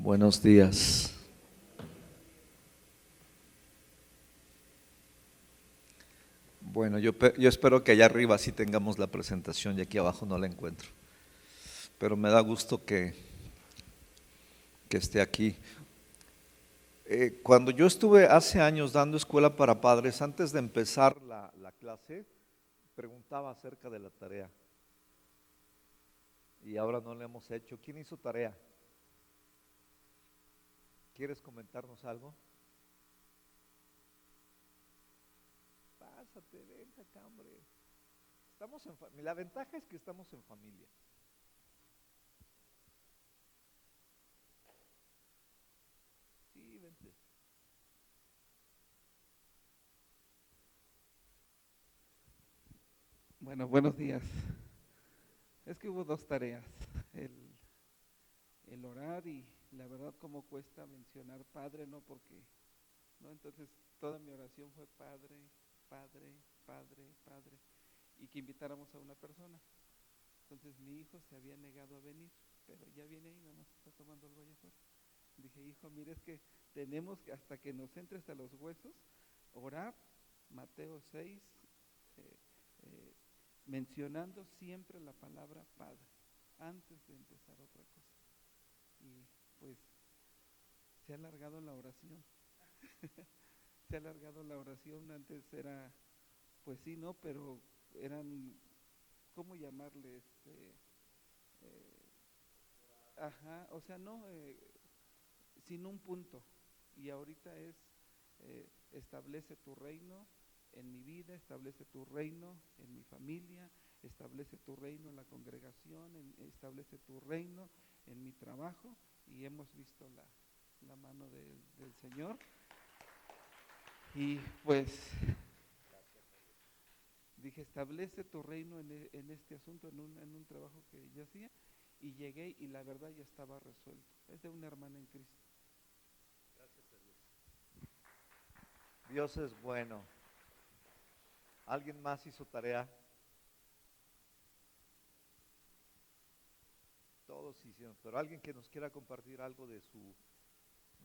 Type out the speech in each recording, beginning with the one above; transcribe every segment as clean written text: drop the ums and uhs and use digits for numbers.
Buenos días. Bueno, yo espero que allá arriba sí tengamos la presentación y aquí abajo no la encuentro. Pero me da gusto que esté aquí. Cuando yo estuve hace años dando escuela para padres, antes de empezar la clase, preguntaba acerca de la tarea. Y ahora no la hemos hecho. ¿Quién hizo tarea? ¿Quieres comentarnos algo? Pásate, ven acá, hombre. Estamos en familia. La ventaja es que estamos en familia. Sí, vente. Bueno, buenos días. Es que hubo dos tareas, el, el orar y la verdad como cuesta mencionar Padre, ¿no? Porque, ¿no? Entonces toda mi oración fue Padre, Padre, Padre, Padre, y que invitáramos a una persona. Entonces mi hijo se había negado a venir, pero ya viene ahí, nada más está tomando algo allá afuera. Dije, hijo, mire, es que tenemos que, hasta que nos entre hasta los huesos, orar, Mateo 6, eh, eh, mencionando siempre la palabra Padre, antes de empezar otra cosa. Y pues se ha alargado la oración, se ha alargado la oración, antes era, pues sí, ¿no? Pero eran, ¿cómo llamarle? Eh, ajá, o sea, no, sin un punto. Y ahorita es, establece tu reino en mi vida, establece tu reino en mi familia, establece tu reino en la congregación, establece tu reino en mi trabajo, y hemos visto la mano del Señor. Y pues dije, establece tu reino en este asunto, en un trabajo que yo hacía, y llegué y la verdad ya estaba resuelto. Es de una hermana en Cristo. Dios es bueno. ¿Alguien más hizo tarea? Todos hicieron, pero alguien que nos quiera compartir algo de su,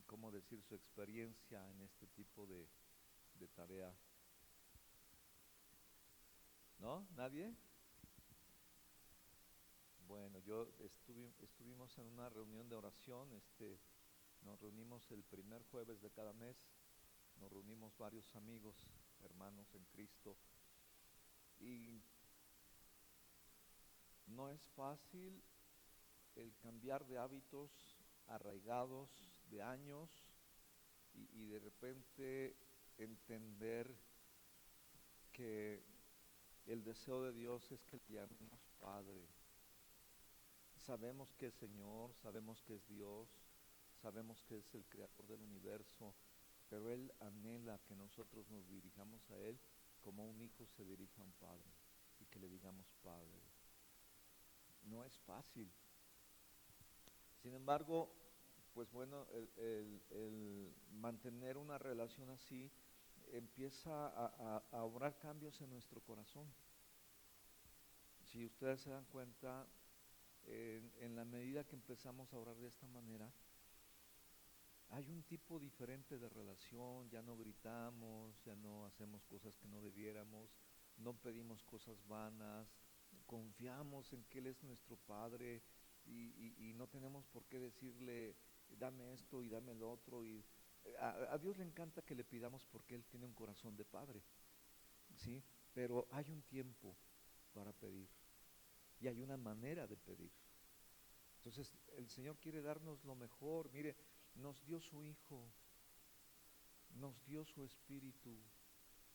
cómo decir, su experiencia en este tipo de tarea. ¿No? ¿Nadie? Bueno, estuvimos en una reunión de oración, nos reunimos el primer jueves de cada mes, nos reunimos varios amigos, hermanos en Cristo, y no es fácil el cambiar de hábitos arraigados de años y de repente entender que el deseo de Dios es que le llamemos Padre. Sabemos que es Señor, sabemos que es Dios, sabemos que es el creador del universo, pero Él anhela que nosotros nos dirijamos a Él como un hijo se dirige a un padre y que le digamos Padre. No es fácil. Sin embargo, pues bueno, el mantener una relación así empieza a obrar cambios en nuestro corazón. Si ustedes se dan cuenta, en la medida que empezamos a orar de esta manera, hay un tipo diferente de relación, ya no gritamos, ya no hacemos cosas que no debiéramos, no pedimos cosas vanas, confiamos en que Él es nuestro Padre y no tenemos por qué decirle, dame esto y dame lo otro. A Dios le encanta que le pidamos porque Él tiene un corazón de Padre, ¿sí? Pero hay un tiempo para pedir y hay una manera de pedir. Entonces el Señor quiere darnos lo mejor. Mire, nos dio su Hijo, nos dio su Espíritu,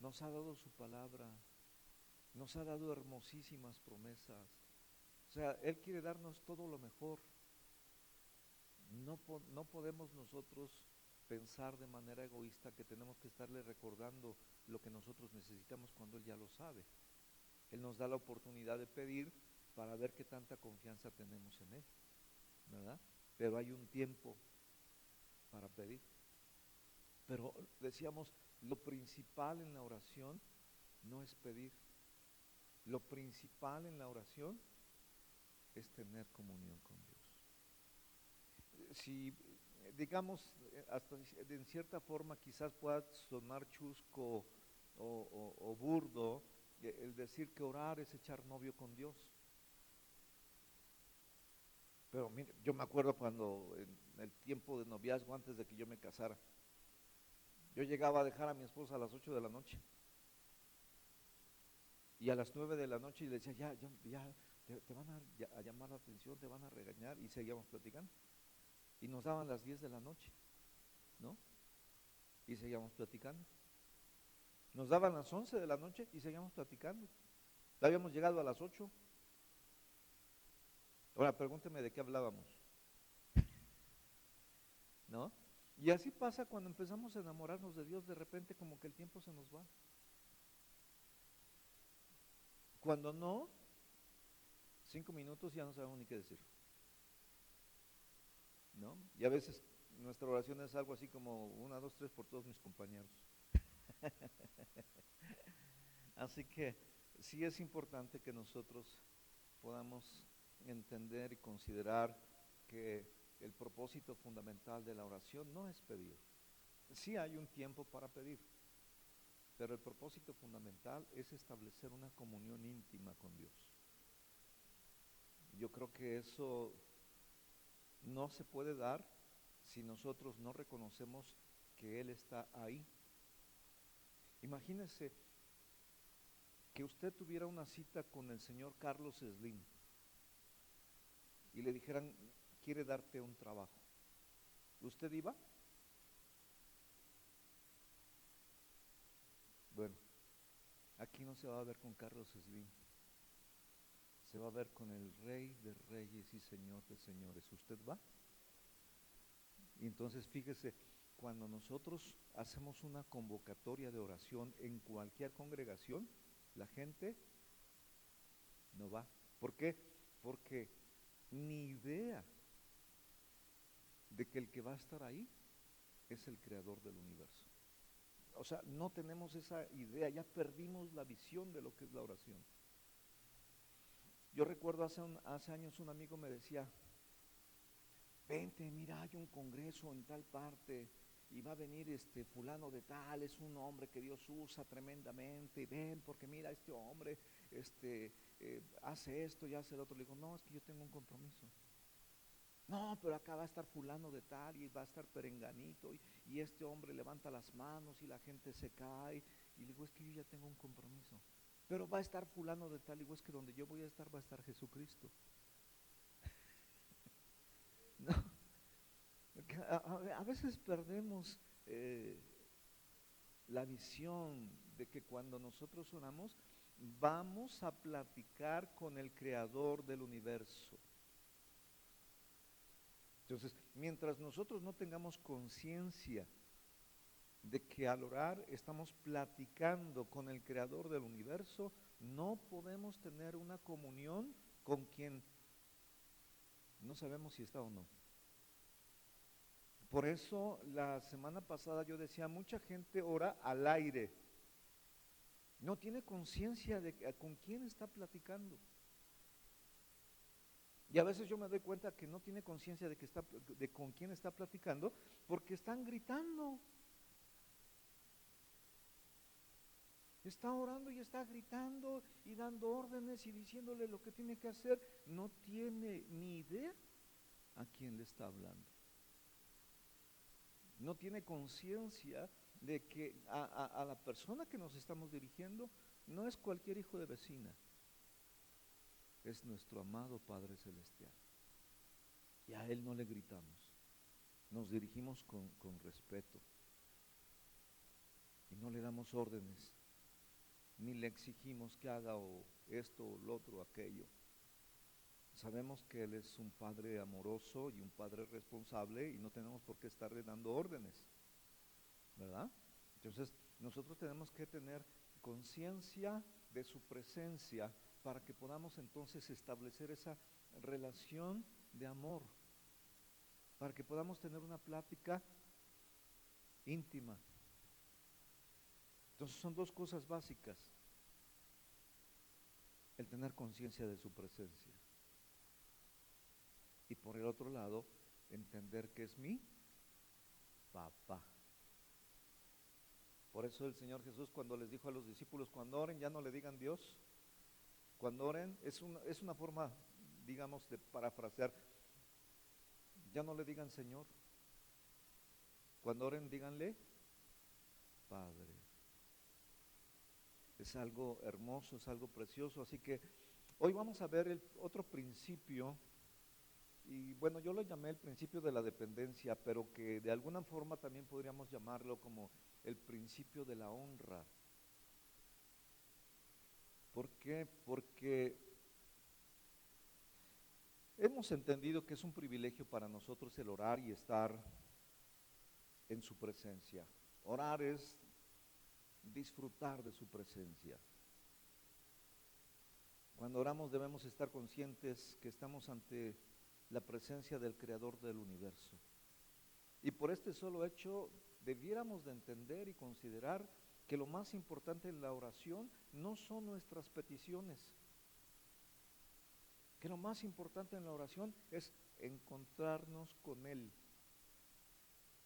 nos ha dado su palabra, nos ha dado hermosísimas promesas. O sea, Él quiere darnos todo lo mejor. No podemos nosotros pensar de manera egoísta que tenemos que estarle recordando lo que nosotros necesitamos cuando Él ya lo sabe. Él nos da la oportunidad de pedir para ver qué tanta confianza tenemos en Él, ¿verdad? Pero hay un tiempo para pedir. Pero decíamos, lo principal en la oración no es pedir. Lo principal en la oración es tener comunión con Dios. Si digamos, hasta en cierta forma quizás pueda sonar chusco o burdo el decir que orar es echar novio con Dios. Pero mire, yo me acuerdo cuando en el tiempo de noviazgo, antes de que yo me casara, yo llegaba a dejar a mi esposa a las 8 de la noche. Y a las 9 de la noche le decía, ya, te van a llamar la atención, te van a regañar, y seguíamos platicando. Y nos daban las 10 de la noche, ¿no? Y seguíamos platicando. Nos daban las 11 de la noche y seguíamos platicando. Habíamos llegado a las 8. Ahora pregúnteme de qué hablábamos, ¿no? Y así pasa cuando empezamos a enamorarnos de Dios, de repente como que el tiempo se nos va. Cuando no, 5 minutos ya no sabemos ni qué decir, ¿no? Y a veces nuestra oración es algo así como 1, 2, 3 por todos mis compañeros. Así que sí es importante que nosotros podamos entender y considerar que el propósito fundamental de la oración no es pedir. Sí hay un tiempo para pedir, pero el propósito fundamental es establecer una comunión íntima con Dios. Yo creo que eso no se puede dar si nosotros no reconocemos que Él está ahí. Imagínese que usted tuviera una cita con el señor Carlos Slim y le dijeran, quiere darte un trabajo. ¿Usted iba? Bueno, aquí no se va a ver con Carlos Slim, se va a ver con el Rey de Reyes y Señor de Señores. ¿Usted va? Y entonces fíjese, cuando nosotros hacemos una convocatoria de oración en cualquier congregación, la gente no va. ¿Por qué? Porque ni idea de que el que va a estar ahí es el creador del universo. O sea, no tenemos esa idea, ya perdimos la visión de lo que es la oración. Yo recuerdo hace años un amigo me decía, vente, mira, hay un congreso en tal parte y va a venir fulano de tal, es un hombre que Dios usa tremendamente, ven, porque mira, este hombre hace esto y hace el otro. Le digo, no, es que yo tengo un compromiso. No, pero acá va a estar fulano de tal y va a estar perenganito y este hombre levanta las manos y la gente se cae. Y le digo, es que yo ya tengo un compromiso. Pero va a estar fulano de tal. Y digo, es que donde yo voy a estar va a estar Jesucristo. No, a veces perdemos la visión de que cuando nosotros oramos vamos a platicar con el creador del universo. Entonces, mientras nosotros no tengamos conciencia de que al orar estamos platicando con el creador del universo, no podemos tener una comunión con quien no sabemos si está o no. Por eso la semana pasada yo decía, mucha gente ora al aire, no tiene conciencia de con quién está platicando. Y a veces yo me doy cuenta que no tiene conciencia de con quién está platicando, porque están gritando. Está orando y está gritando y dando órdenes y diciéndole lo que tiene que hacer. No tiene ni idea a quién le está hablando. No tiene conciencia de que a la persona que nos estamos dirigiendo no es cualquier hijo de vecina. Es nuestro amado Padre Celestial. Y a Él no le gritamos, nos dirigimos con respeto. Y no le damos órdenes, ni le exigimos que haga o esto o lo otro o aquello. Sabemos que Él es un Padre amoroso y un Padre responsable y no tenemos por qué estarle dando órdenes, ¿verdad? Entonces, nosotros tenemos que tener conciencia de su presencia para que podamos entonces establecer esa relación de amor, para que podamos tener una plática íntima. Entonces son dos cosas básicas: el tener conciencia de su presencia y por el otro lado entender que es mi papá. Por eso el Señor Jesús, cuando les dijo a los discípulos, cuando oren ya no le digan Dios, cuando oren, es una forma, digamos, de parafrasear, ya no le digan Señor, cuando oren díganle Padre. Es algo hermoso, es algo precioso, así que hoy vamos a ver el otro principio, y bueno, yo lo llamé el principio de la dependencia, pero que de alguna forma también podríamos llamarlo como el principio de la honra. ¿Por qué? Porque hemos entendido que es un privilegio para nosotros el orar y estar en su presencia. Orar es disfrutar de su presencia. Cuando oramos debemos estar conscientes que estamos ante la presencia del Creador del universo. Y por este solo hecho debiéramos de entender y considerar que lo más importante en la oración no son nuestras peticiones, que lo más importante en la oración es encontrarnos con Él.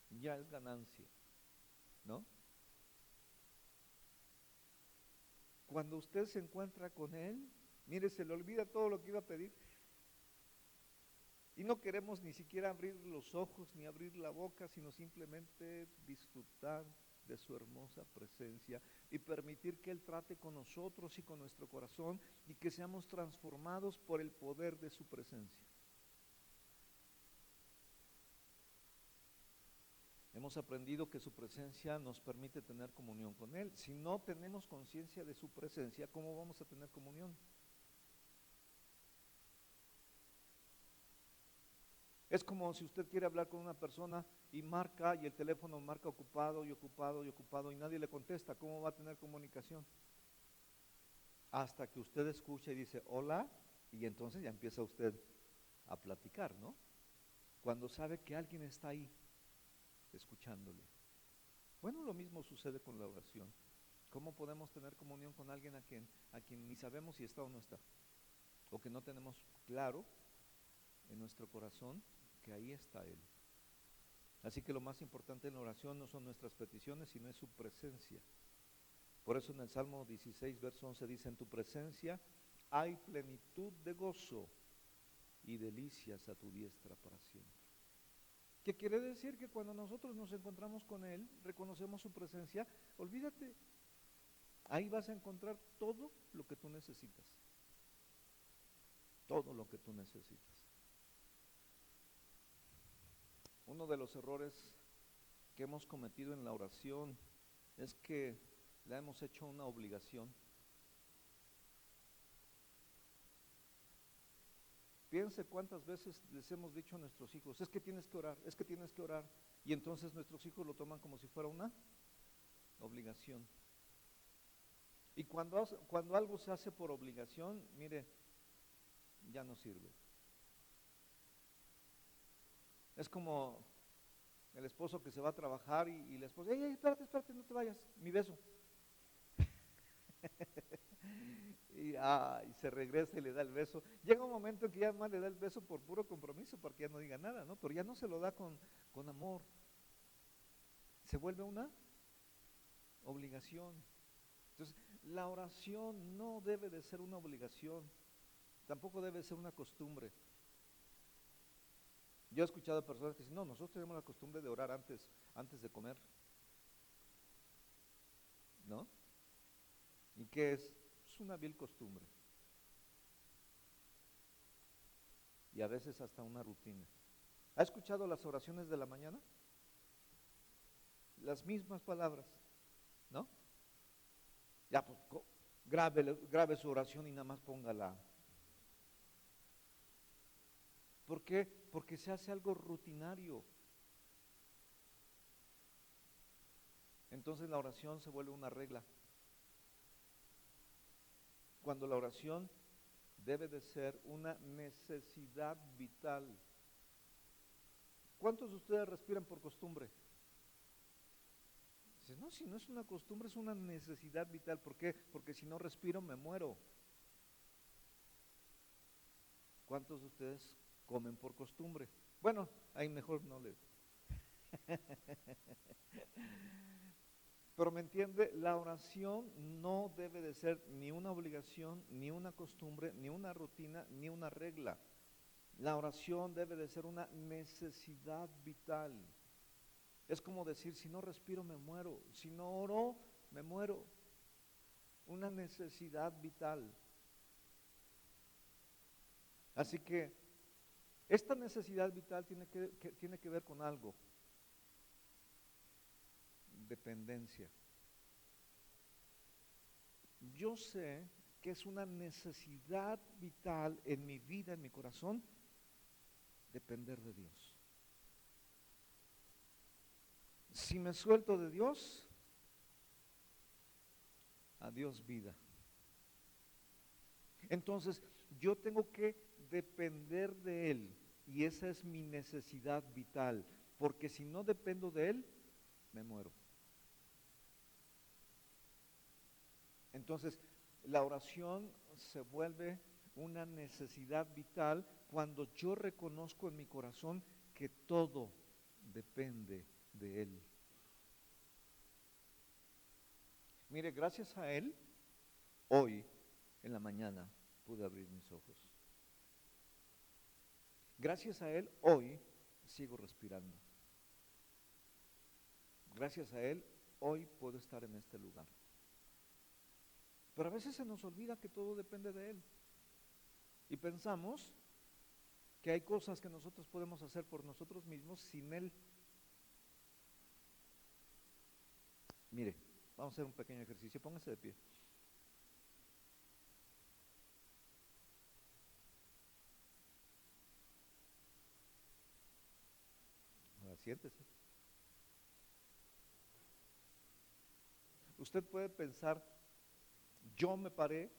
Ya es ganancia, ¿no? Cuando usted se encuentra con Él, mire, se le olvida todo lo que iba a pedir. Y no queremos ni siquiera abrir los ojos ni abrir la boca, sino simplemente disfrutar de su hermosa presencia y permitir que Él trate con nosotros y con nuestro corazón y que seamos transformados por el poder de su presencia. Hemos aprendido que su presencia nos permite tener comunión con Él. Si no tenemos conciencia de su presencia, ¿cómo vamos a tener comunión? Es como si usted quiere hablar con una persona y marca y el teléfono marca ocupado y ocupado y ocupado y nadie le contesta. ¿Cómo va a tener comunicación? Hasta que usted escucha y dice hola y entonces ya empieza usted a platicar, ¿no? Cuando sabe que alguien está ahí escuchándole. Bueno, lo mismo sucede con la oración. ¿Cómo podemos tener comunión con alguien a quien ni sabemos si está o no está? O que no tenemos claro en nuestro corazón que ahí está Él. Así que lo más importante en la oración no son nuestras peticiones, sino es su presencia. Por eso en el Salmo 16, verso 11 dice, en tu presencia hay plenitud de gozo y delicias a tu diestra para siempre. ¿Qué quiere decir? Que cuando nosotros nos encontramos con Él, reconocemos su presencia, olvídate, ahí vas a encontrar todo lo que tú necesitas. Todo lo que tú necesitas. Uno de los errores que hemos cometido en la oración es que la hemos hecho una obligación. Piense cuántas veces les hemos dicho a nuestros hijos, es que tienes que orar, es que tienes que orar. Y entonces nuestros hijos lo toman como si fuera una obligación. Y cuando algo se hace por obligación, mire, ya no sirve. Es como el esposo que se va a trabajar y la esposa, espérate, no te vayas, mi beso. y se regresa y le da el beso. Llega un momento en que ya más le da el beso por puro compromiso, porque ya no diga nada, ¿no? Pero ya no se lo da con amor. Se vuelve una obligación. Entonces, la oración no debe de ser una obligación, tampoco debe ser una costumbre. Yo he escuchado a personas que dicen, no, nosotros tenemos la costumbre de orar antes de comer. ¿No? ¿Y qué es? Es una vil costumbre. Y a veces hasta una rutina. ¿Ha escuchado las oraciones de la mañana? Las mismas palabras, ¿no? Ya, pues, grabe su oración y nada más póngala. ¿Por qué? Porque se hace algo rutinario. Entonces la oración se vuelve una regla. Cuando la oración debe de ser una necesidad vital. ¿Cuántos de ustedes respiran por costumbre? Dice, no, si no es una costumbre, es una necesidad vital. ¿Por qué? Porque si no respiro me muero. ¿Cuántos de ustedes comen por costumbre? Bueno, ahí mejor no le Pero me entiende, la oración no debe de ser ni una obligación, ni una costumbre, ni una rutina, ni una regla. La oración debe de ser una necesidad vital. Es como decir, si no respiro me muero, si no oro me muero. Una necesidad vital. Así que esta necesidad vital tiene que ver con algo. Dependencia. Yo sé que es una necesidad vital en mi vida, en mi corazón, depender de Dios. Si me suelto de Dios, adiós vida. Entonces, yo tengo que depender de Él, y esa es mi necesidad vital, porque si no dependo de Él, me muero. Entonces, la oración se vuelve una necesidad vital cuando yo reconozco en mi corazón que todo depende de Él. Mire, gracias a Él, hoy en la mañana pude abrir mis ojos. Gracias a Él, hoy sigo respirando. Gracias a Él, hoy puedo estar en este lugar. Pero a veces se nos olvida que todo depende de Él. Y pensamos que hay cosas que nosotros podemos hacer por nosotros mismos sin Él. Mire, vamos a hacer un pequeño ejercicio. Póngase de pie. Ahora siéntese. Usted puede pensar, yo me paré,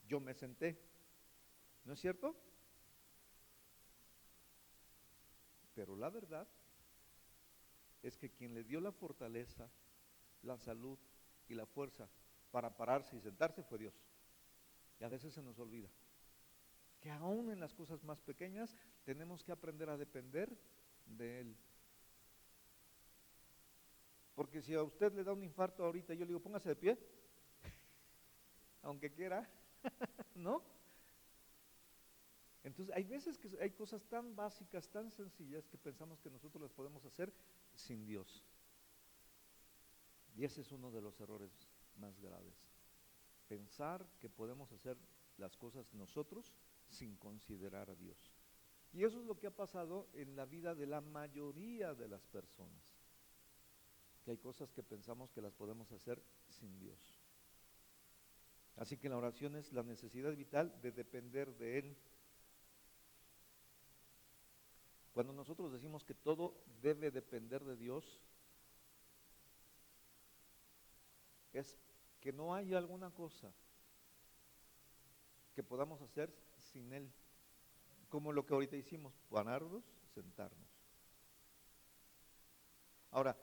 yo me senté. ¿No es cierto? Pero la verdad es que quien le dio la fortaleza, la salud y la fuerza para pararse y sentarse fue Dios. Y a veces se nos olvida que aún en las cosas más pequeñas tenemos que aprender a depender de Él. Porque si a usted le da un infarto ahorita, yo le digo, póngase de pie, aunque quiera, ¿no? Entonces hay veces que hay cosas tan básicas, tan sencillas, que pensamos que nosotros las podemos hacer sin Dios. Y ese es uno de los errores más graves. Pensar que podemos hacer las cosas nosotros sin considerar a Dios. Y eso es lo que ha pasado en la vida de la mayoría de las personas. Que hay cosas que pensamos que las podemos hacer sin Dios. Así que la oración es la necesidad vital de depender de Él. Cuando nosotros decimos que todo debe depender de Dios, es que no hay alguna cosa que podamos hacer sin Él, como lo que ahorita hicimos, pararnos, sentarnos. Ahora,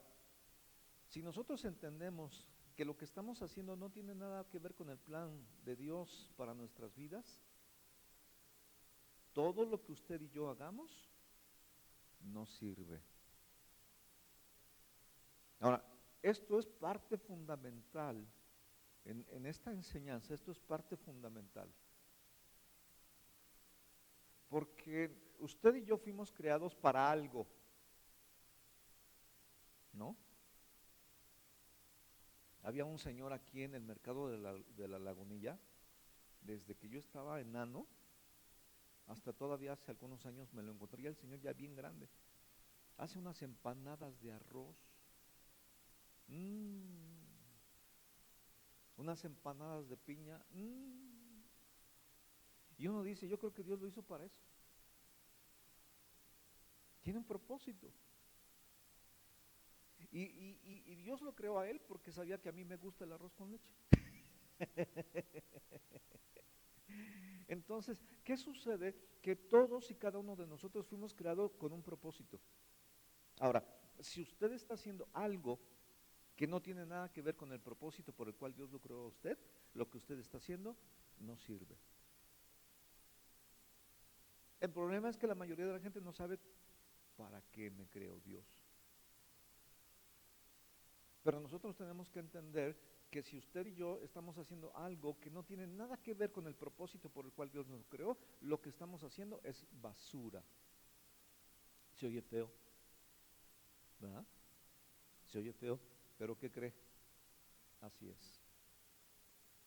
si nosotros entendemos que lo que estamos haciendo no tiene nada que ver con el plan de Dios para nuestras vidas, todo lo que usted y yo hagamos no sirve. Ahora, esto es parte fundamental, en esta enseñanza, esto es parte fundamental. Porque usted y yo fuimos creados para algo, ¿no? Había un señor aquí en el mercado de la Lagunilla, desde que yo estaba enano, hasta todavía hace algunos años me lo encontré, el señor ya bien grande. Hace unas empanadas de arroz, unas empanadas de piña, y uno dice, yo creo que Dios lo hizo para eso. Tiene un propósito. Y Dios lo creó a él porque sabía que a mí me gusta el arroz con leche. Entonces, ¿qué sucede? Que todos y cada uno de nosotros fuimos creados con un propósito. Ahora, si usted está haciendo algo que no tiene nada que ver con el propósito por el cual Dios lo creó a usted, lo que usted está haciendo no sirve. El problema es que la mayoría de la gente no sabe para qué me creó Dios. Pero nosotros tenemos que entender que si usted y yo estamos haciendo algo que no tiene nada que ver con el propósito por el cual Dios nos creó, lo que estamos haciendo es basura. Se oye feo, ¿verdad? Se oye feo, pero ¿qué cree? Así es.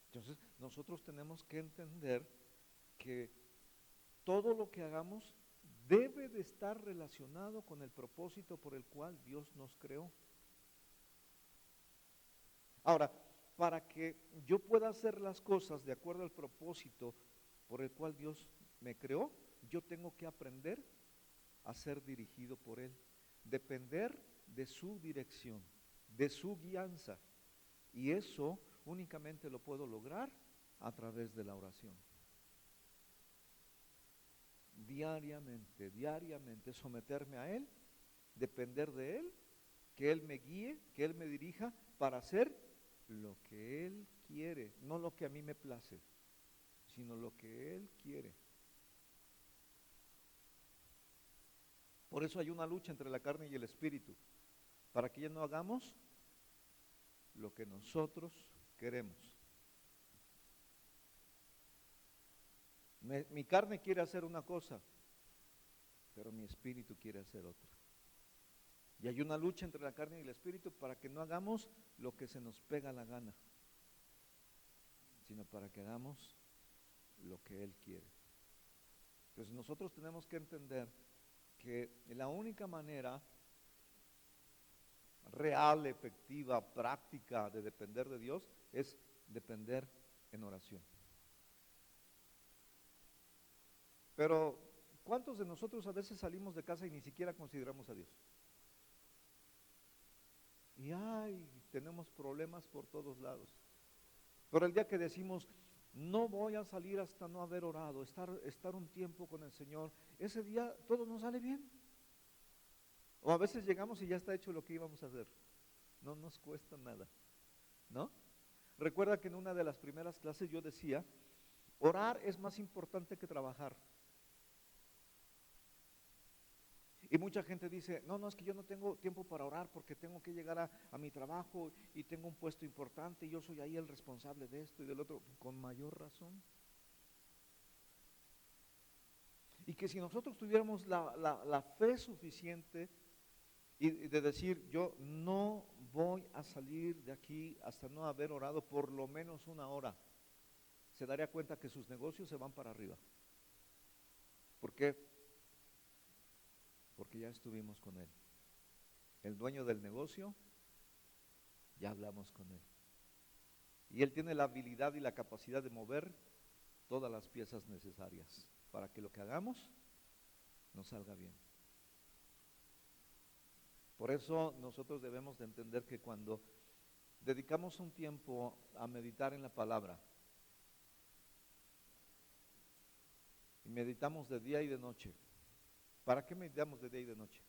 Entonces, nosotros tenemos que entender que todo lo que hagamos debe de estar relacionado con el propósito por el cual Dios nos creó. Ahora, para que yo pueda hacer las cosas de acuerdo al propósito por el cual Dios me creó, yo tengo que aprender a ser dirigido por Él, depender de su dirección, de su guianza. Y eso únicamente lo puedo lograr a través de la oración. Diariamente, someterme a Él, depender de Él, que Él me guíe, que Él me dirija para hacer lo que Él quiere, no lo que a mí me place, sino lo que Él quiere. Por eso hay una lucha entre la carne y el espíritu, para que ya no hagamos lo que nosotros queremos. Mi carne quiere hacer una cosa, pero mi espíritu quiere hacer otra. Y hay una lucha entre la carne y el espíritu para que no hagamos lo que se nos pega la gana, sino para que hagamos lo que Él quiere. Entonces nosotros tenemos que entender que la única manera real, efectiva, práctica de depender de Dios es depender en oración. Pero ¿cuántos de nosotros a veces salimos de casa y ni siquiera consideramos a Dios? Y tenemos problemas por todos lados. Pero el día que decimos, no voy a salir hasta no haber orado, estar un tiempo con el Señor, ese día todo nos sale bien. O a veces llegamos y ya está hecho lo que íbamos a hacer. No nos cuesta nada, ¿no? Recuerda que en una de las primeras clases yo decía, orar es más importante que trabajar. Y mucha gente dice, no, es que yo no tengo tiempo para orar porque tengo que llegar a mi trabajo y tengo un puesto importante y yo soy ahí el responsable de esto y del otro, con mayor razón. Y que si nosotros tuviéramos la fe suficiente y de decir, yo no voy a salir de aquí hasta no haber orado por lo menos una hora, se daría cuenta que sus negocios se van para arriba. ¿Por qué? Porque ya estuvimos con Él. El dueño del negocio, ya hablamos con Él. Y Él tiene la habilidad y la capacidad de mover todas las piezas necesarias para que lo que hagamos nos salga bien. Por eso nosotros debemos de entender que cuando dedicamos un tiempo a meditar en la palabra, y meditamos de día y de noche, ¿para qué meditamos de día y de noche?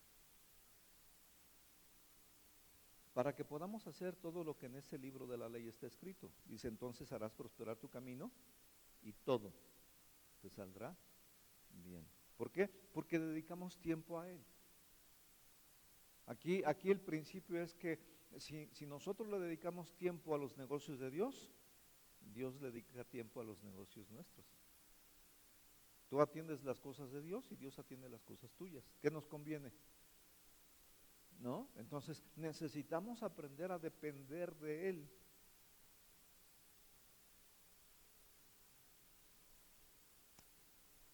Para que podamos hacer todo lo que en ese libro de la ley está escrito. Dice, entonces harás prosperar tu camino y todo te saldrá bien. ¿Por qué? Porque dedicamos tiempo a Él. Aquí el principio es que si nosotros le dedicamos tiempo a los negocios de Dios, Dios le dedica tiempo a los negocios nuestros. Tú atiendes las cosas de Dios y Dios atiende las cosas tuyas. ¿Qué nos conviene? ¿No? Entonces necesitamos aprender a depender de Él.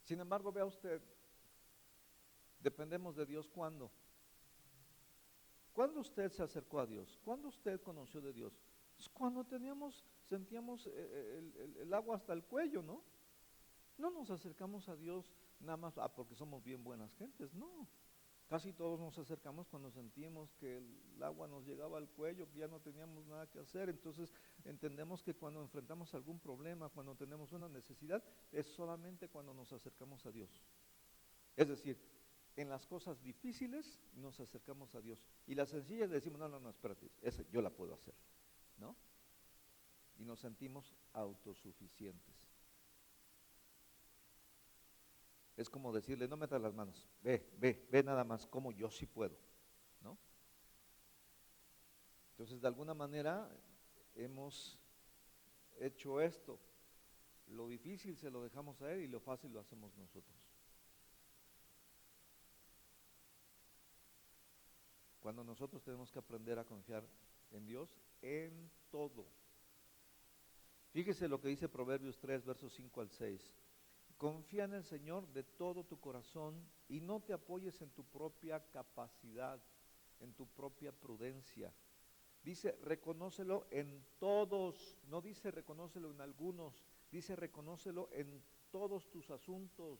Sin embargo, vea usted, dependemos de Dios ¿cuándo? ¿Cuándo usted se acercó a Dios? ¿Cuándo usted conoció de Dios? Pues cuando sentíamos el agua hasta el cuello, ¿no? No nos acercamos a Dios nada más porque somos bien buenas gentes, no. Casi todos nos acercamos cuando sentimos que el agua nos llegaba al cuello, que ya no teníamos nada que hacer. Entonces entendemos que cuando enfrentamos algún problema, cuando tenemos una necesidad, es solamente cuando nos acercamos a Dios. Es decir, en las cosas difíciles nos acercamos a Dios. Y las sencillas le decimos, no, espérate, esa yo la puedo hacer, ¿no? Y nos sentimos autosuficientes. Es como decirle, no metas las manos, ve nada más, como yo sí puedo, ¿no? Entonces, de alguna manera hemos hecho esto. Lo difícil se lo dejamos a Él y lo fácil lo hacemos nosotros. Cuando nosotros tenemos que aprender a confiar en Dios en todo. Fíjese lo que dice Proverbios 3, versos 5 al 6. Confía en el Señor de todo tu corazón y no te apoyes en tu propia capacidad, en tu propia prudencia. Dice, reconócelo en todos, no dice reconócelo en algunos, dice reconócelo en todos tus asuntos,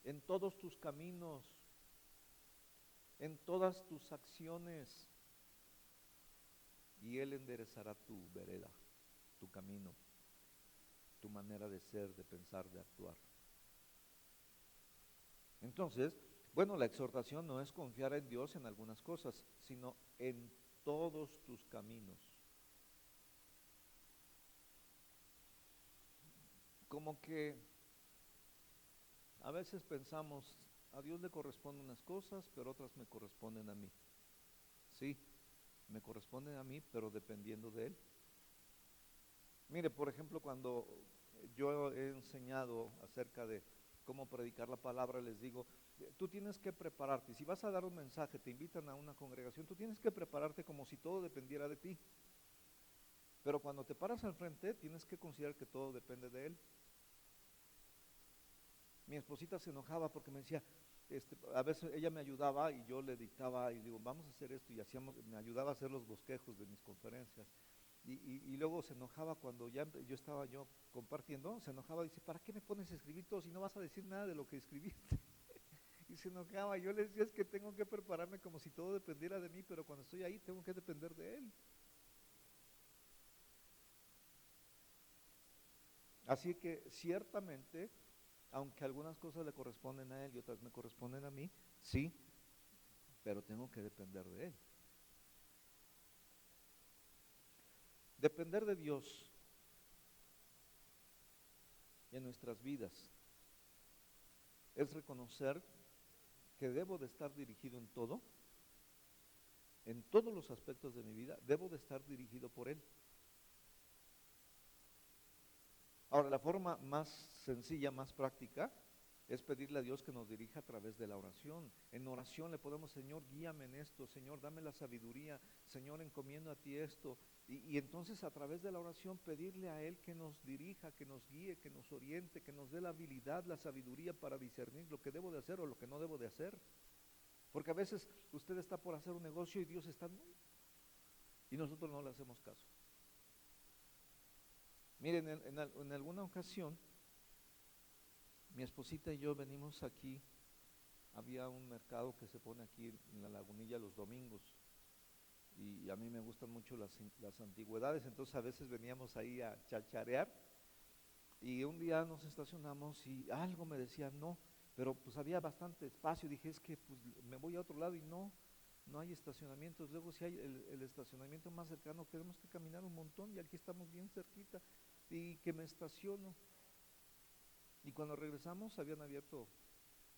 en todos tus caminos, en todas tus acciones, y Él enderezará tu vereda, tu camino, tu manera de ser, de pensar, de actuar. Entonces, bueno, la exhortación no es confiar en Dios en algunas cosas, sino en todos tus caminos. Como que a veces pensamos, a Dios le corresponden unas cosas, pero otras me corresponden a mí. Sí, me corresponden a mí, pero dependiendo de Él. Mire, por ejemplo, cuando yo he enseñado acerca de cómo predicar la palabra, les digo, tú tienes que prepararte. Si vas a dar un mensaje, te invitan a una congregación, tú tienes que prepararte como si todo dependiera de ti. Pero cuando te paras al frente, tienes que considerar que todo depende de Él. Mi esposita se enojaba porque me decía, a veces ella me ayudaba y yo le dictaba y digo, vamos a hacer esto, y me ayudaba a hacer los bosquejos de mis conferencias. Y luego se enojaba cuando ya yo estaba compartiendo, se enojaba y dice, ¿para qué me pones a escribir todo si no vas a decir nada de lo que escribiste? Y se enojaba, yo le decía, es que tengo que prepararme como si todo dependiera de mí, pero cuando estoy ahí tengo que depender de Él. Así que ciertamente, aunque algunas cosas le corresponden a Él y otras me corresponden a mí, sí, pero tengo que depender de Él. Depender de Dios en nuestras vidas es reconocer que debo de estar dirigido en todo, en todos los aspectos de mi vida, debo de estar dirigido por Él. Ahora, la forma más sencilla, más práctica, es pedirle a Dios que nos dirija a través de la oración. En oración le podemos, Señor, guíame en esto, Señor, dame la sabiduría, Señor, encomiendo a ti esto. Y entonces a través de la oración pedirle a Él que nos dirija, que nos guíe, que nos oriente, que nos dé la habilidad, la sabiduría para discernir lo que debo de hacer o lo que no debo de hacer. Porque a veces usted está por hacer un negocio y Dios está, y nosotros no le hacemos caso. Miren, en alguna ocasión, mi esposita y yo venimos aquí, había un mercado que se pone aquí en la Lagunilla los domingos, y a mí me gustan mucho las antigüedades, entonces a veces veníamos ahí a chacharear, y un día nos estacionamos y algo me decía no, pero pues había bastante espacio, dije es que pues me voy a otro lado y no hay estacionamientos, luego si hay el estacionamiento más cercano tenemos que caminar un montón y aquí estamos bien cerquita, y que me estaciono, y cuando regresamos habían abierto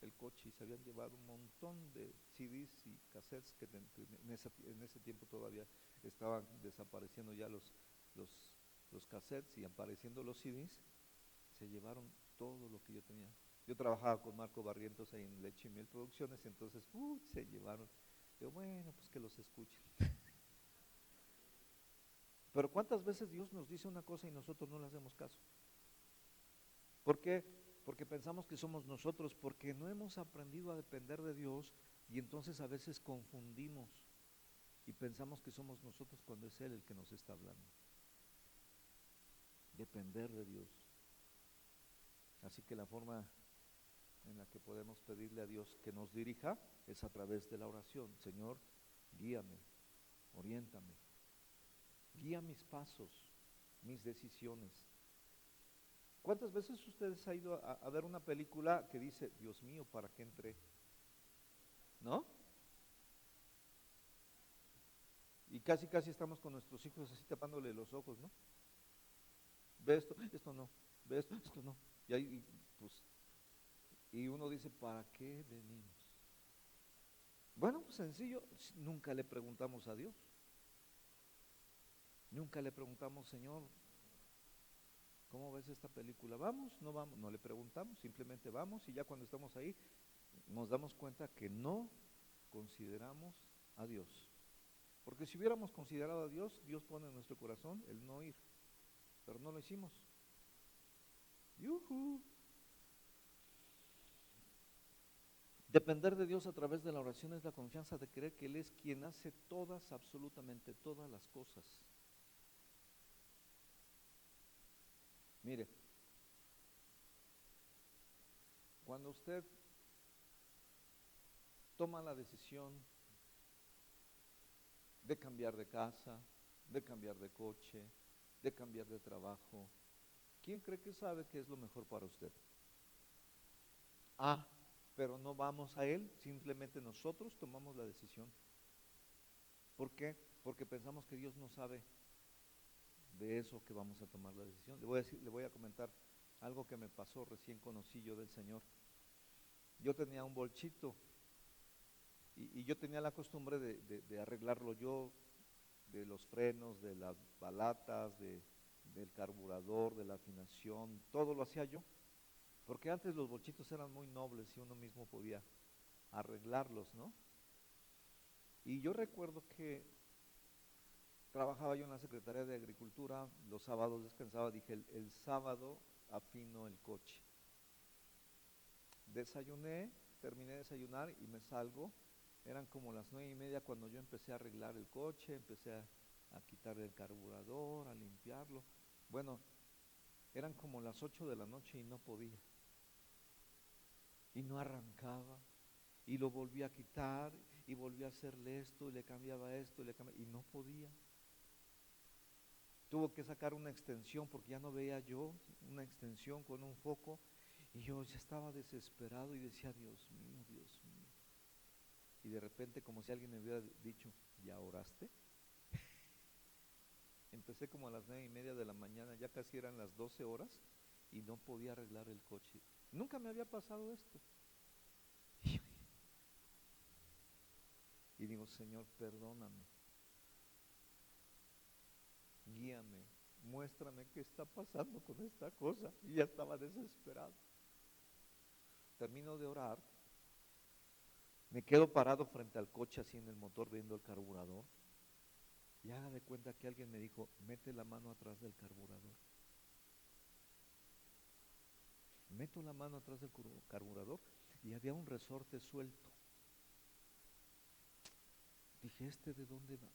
el coche y se habían llevado un montón de CDs y cassettes que en ese tiempo todavía estaban desapareciendo ya los cassettes y apareciendo los CDs, se llevaron todo lo que yo tenía. Yo trabajaba con Marco Barrientos ahí en Leche y Miel Producciones, entonces se llevaron. Digo, bueno, pues que los escuchen. Pero ¿cuántas veces Dios nos dice una cosa y nosotros no le hacemos caso? ¿Por qué? Porque pensamos que somos nosotros, porque no hemos aprendido a depender de Dios y entonces a veces confundimos y pensamos que somos nosotros cuando es Él el que nos está hablando. Depender de Dios. Así que la forma en la que podemos pedirle a Dios que nos dirija es a través de la oración. Señor, guíame, oriéntame, guía mis pasos, mis decisiones. ¿Cuántas veces ustedes han ido a ver una película que dice, Dios mío, ¿para qué entré? ¿No? Y casi estamos con nuestros hijos así tapándole los ojos, ¿no? Ve esto no, ve esto no. Y ahí, pues, y uno dice, ¿para qué venimos? Bueno, pues sencillo, nunca le preguntamos a Dios. Nunca le preguntamos, Señor, ¿cómo ves esta película? ¿Vamos? ¿No vamos? No le preguntamos, simplemente vamos y ya cuando estamos ahí nos damos cuenta que no consideramos a Dios. Porque si hubiéramos considerado a Dios, Dios pone en nuestro corazón el no ir, pero no lo hicimos. ¡Yujú! Depender de Dios a través de la oración es la confianza de creer que Él es quien hace todas, absolutamente todas las cosas. Mire, cuando usted toma la decisión de cambiar de casa, de cambiar de coche, de cambiar de trabajo, ¿quién cree que sabe qué es lo mejor para usted? Ah, pero no vamos a Él, simplemente nosotros tomamos la decisión. ¿Por qué? Porque pensamos que Dios no sabe de eso que vamos a tomar la decisión. Le voy a comentar algo que me pasó, recién conocí yo del Señor. Yo tenía un bolchito y yo tenía la costumbre de arreglarlo yo, de los frenos, de las balatas, del carburador, de la afinación, todo lo hacía yo. Porque antes los bolchitos eran muy nobles y uno mismo podía arreglarlos, ¿no? Y yo recuerdo que trabajaba yo en la Secretaría de Agricultura, los sábados descansaba, dije, el sábado afino el coche. Desayuné, terminé de desayunar y me salgo. Eran como las 9:30 cuando yo empecé a arreglar el coche, empecé a quitarle el carburador, a limpiarlo. Bueno, eran como las 8 de la noche y no podía. Y no arrancaba. Y lo volví a quitar y volví a hacerle esto y le cambiaba esto y no podía. Tuvo que sacar una extensión porque ya no veía yo, una extensión con un foco. Y yo ya estaba desesperado y decía, Dios mío, Dios mío. Y de repente, como si alguien me hubiera dicho, ¿ya oraste? Empecé como a las 9:30 de la mañana, ya casi eran las 12 horas y no podía arreglar el coche. Nunca me había pasado esto. Y digo, Señor, perdóname, guíame, muéstrame qué está pasando con esta cosa. Y ya estaba desesperado. Termino de orar, me quedo parado frente al coche así en el motor viendo el carburador. Y haga de cuenta que alguien me dijo, mete la mano atrás del carburador. Meto la mano atrás del carburador y había un resorte suelto. Dije, ¿este de dónde va?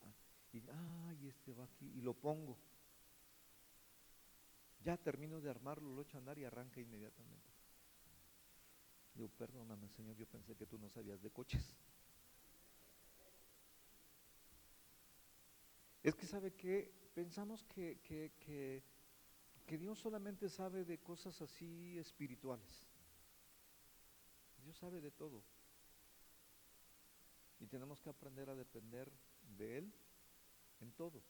Y este va aquí, y lo pongo. Ya termino de armarlo, lo echo a andar y arranca inmediatamente. Digo, perdóname, Señor, yo pensé que tú no sabías de coches. Es que, ¿sabe qué? Pensamos que Dios solamente sabe de cosas así espirituales. Dios sabe de todo. Y tenemos que aprender a depender de Él en todo.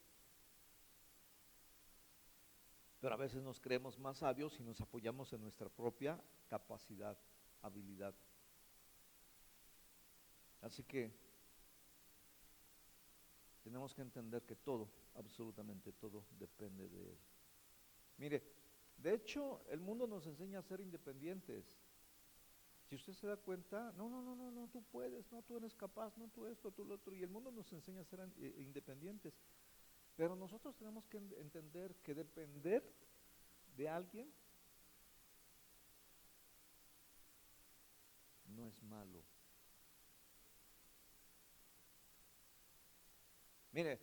Pero a veces nos creemos más sabios y nos apoyamos en nuestra propia capacidad, habilidad. Así que tenemos que entender que todo, absolutamente todo, depende de Él. Mire, de hecho, el mundo nos enseña a ser independientes. Si usted se da cuenta, no, tú puedes, no, tú eres capaz, no, tú esto, tú lo otro, y el mundo nos enseña a ser independientes. Pero nosotros tenemos que entender que depender de alguien no es malo. Mire,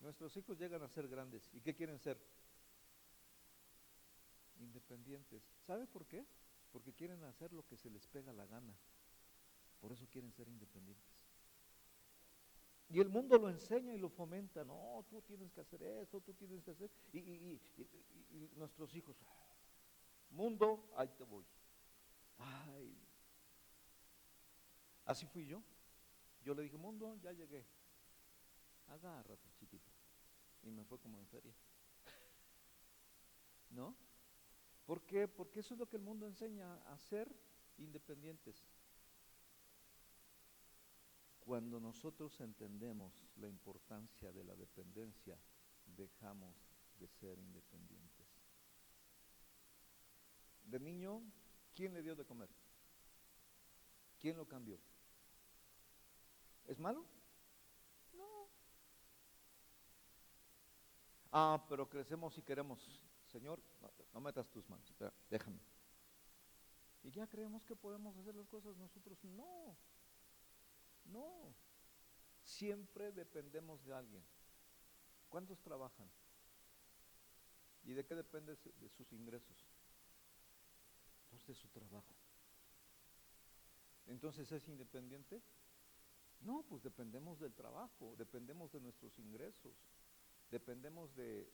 nuestros hijos llegan a ser grandes, ¿y qué quieren ser? Independientes. ¿Sabe por qué? Porque quieren hacer lo que se les pega la gana. Por eso quieren ser independientes. Y el mundo lo enseña y lo fomenta. No, tú tienes que hacer esto, tú tienes que hacer. Y nuestros hijos, mundo, ahí te voy. Ay. Así fui yo. Yo le dije, mundo, ya llegué. Agárrate, chiquito. Y me fue como en feria. ¿No? ¿Por qué? Porque eso es lo que el mundo enseña, a ser independientes. Cuando nosotros entendemos la importancia de la dependencia, dejamos de ser independientes. De niño, ¿quién le dio de comer? ¿Quién lo cambió? ¿Es malo? No. Pero crecemos y queremos, Señor, no metas tus manos, espera, déjame. Y ya creemos que podemos hacer las cosas nosotros. No, no. Siempre dependemos de alguien. ¿Cuántos trabajan? ¿Y de qué depende de sus ingresos? Pues de su trabajo. Entonces, ¿es independiente? No, pues dependemos del trabajo, dependemos de nuestros ingresos, dependemos de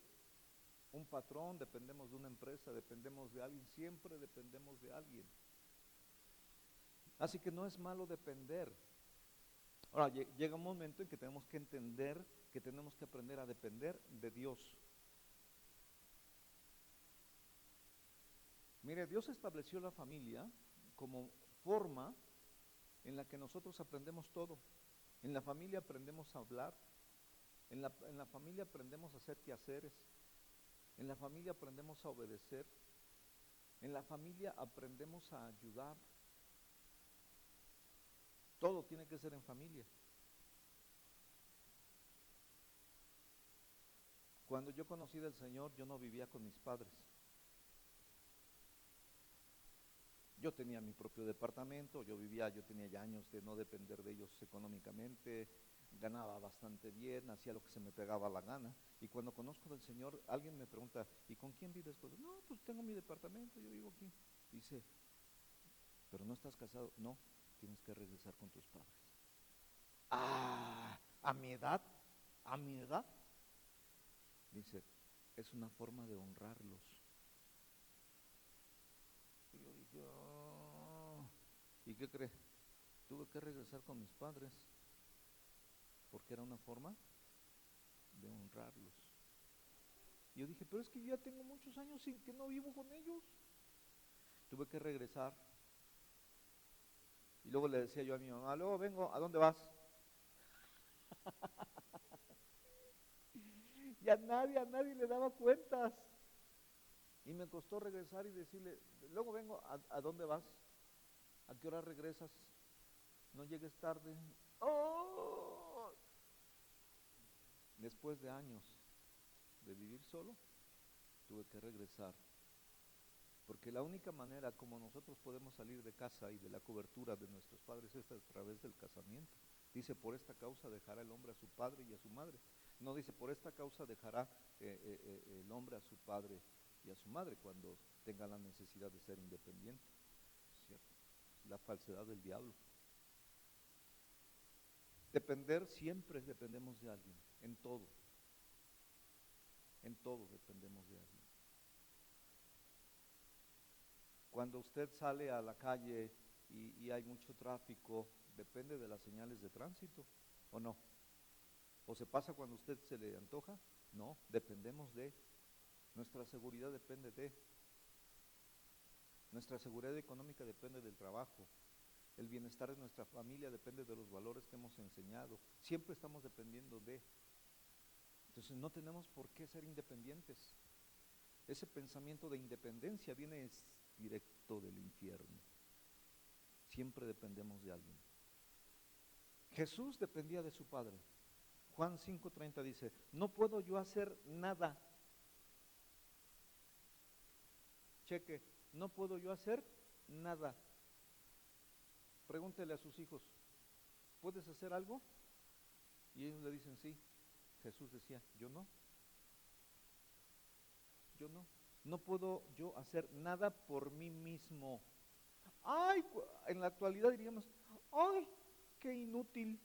un patrón, dependemos de una empresa, dependemos de alguien, siempre dependemos de alguien. Así que no es malo depender. Ahora, llega un momento en que tenemos que entender que tenemos que aprender a depender de Dios. Mire, Dios estableció la familia como forma en la que nosotros aprendemos todo. En la familia aprendemos a hablar, en la familia aprendemos a hacer quehaceres, en la familia aprendemos a obedecer, en la familia aprendemos a ayudar. Todo tiene que ser en familia. Cuando yo conocí del Señor, yo no vivía con mis padres. Yo tenía mi propio departamento, yo tenía ya años de no depender de ellos económicamente, ganaba bastante bien, hacía lo que se me pegaba la gana. Y cuando conozco del Señor, alguien me pregunta, ¿y con quién vives? Pues, no, pues tengo mi departamento, yo vivo aquí. Dice, ¿pero no estás casado? No, tienes que regresar con tus padres. ¿A mi edad? ¿A mi edad? Dice, es una forma de honrarlos. Y yo dije, ¿y qué cree? Tuve que regresar con mis padres porque era una forma de honrarlos. Y yo dije, pero es que yo ya tengo muchos años sin que no vivo con ellos. Tuve que regresar. Y luego le decía yo a mi mamá, luego vengo, ¿a dónde vas? Y a nadie le daba cuentas. Y me costó regresar y decirle, luego vengo, ¿a dónde vas? ¿A qué hora regresas? No llegues tarde. ¡Oh! Después de años de vivir solo, tuve que regresar. Porque la única manera como nosotros podemos salir de casa y de la cobertura de nuestros padres es a través del casamiento. Dice, por esta causa dejará el hombre a su padre y a su madre. No dice, por esta causa dejará el hombre a su padre y a su madre cuando tenga la necesidad de ser independiente. ¿Cierto? Es la falsedad del diablo. Depender, siempre dependemos de alguien, en todo. En todo dependemos de alguien. Cuando usted sale a la calle y hay mucho tráfico, ¿depende de las señales de tránsito o no? ¿O se pasa cuando a usted se le antoja? No, dependemos de. Nuestra seguridad depende de. Nuestra seguridad económica depende del trabajo. El bienestar de nuestra familia depende de los valores que hemos enseñado. Siempre estamos dependiendo de. Entonces no tenemos por qué ser independientes. Ese pensamiento de independencia viene directo del infierno. Siempre dependemos de alguien. Jesús dependía de su Padre. Juan 5:30 dice, no puedo yo hacer nada. Cheque, no puedo yo hacer nada. Pregúntele a sus hijos, ¿puedes hacer algo? Y ellos le dicen sí. Jesús decía, yo no. Yo no. No puedo yo hacer nada por mí mismo. Ay, en la actualidad diríamos, ay, qué inútil.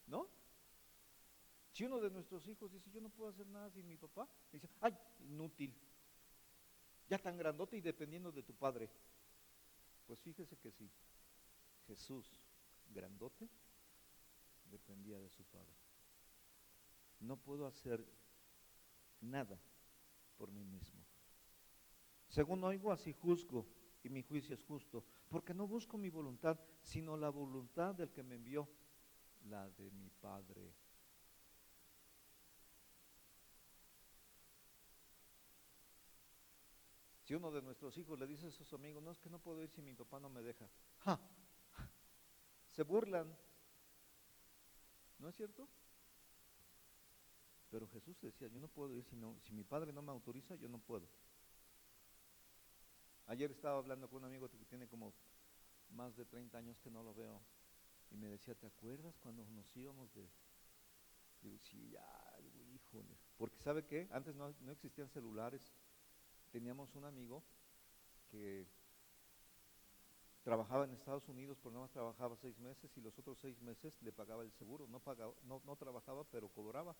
¿No? Si uno de nuestros hijos dice, yo no puedo hacer nada sin mi papá, dice, ay, inútil. Ya tan grandote y dependiendo de tu padre. Pues fíjese que sí, Jesús, grandote, dependía de su padre. No puedo hacer nada por mí mismo. Según oigo, así juzgo, y mi juicio es justo, porque no busco mi voluntad, sino la voluntad del que me envió. la de mi Padre. Si uno de nuestros hijos le dice a sus amigos, no, es que no puedo ir si mi papá no me deja. ¡Ja! Se burlan, ¿no es cierto? Pero Jesús decía, yo no puedo ir si mi Padre no me autoriza, yo no puedo. Ayer estaba hablando con un amigo que tiene como más de 30 años que no lo veo, y me decía, ¿te acuerdas cuando nos íbamos de...? Digo, sí, ya, digo, híjole. Porque ¿sabe qué? Antes no existían celulares. Teníamos un amigo que trabajaba en Estados Unidos, pero nada más trabajaba 6 meses y los otros 6 meses le pagaba el seguro. No trabajaba, pero cobraba.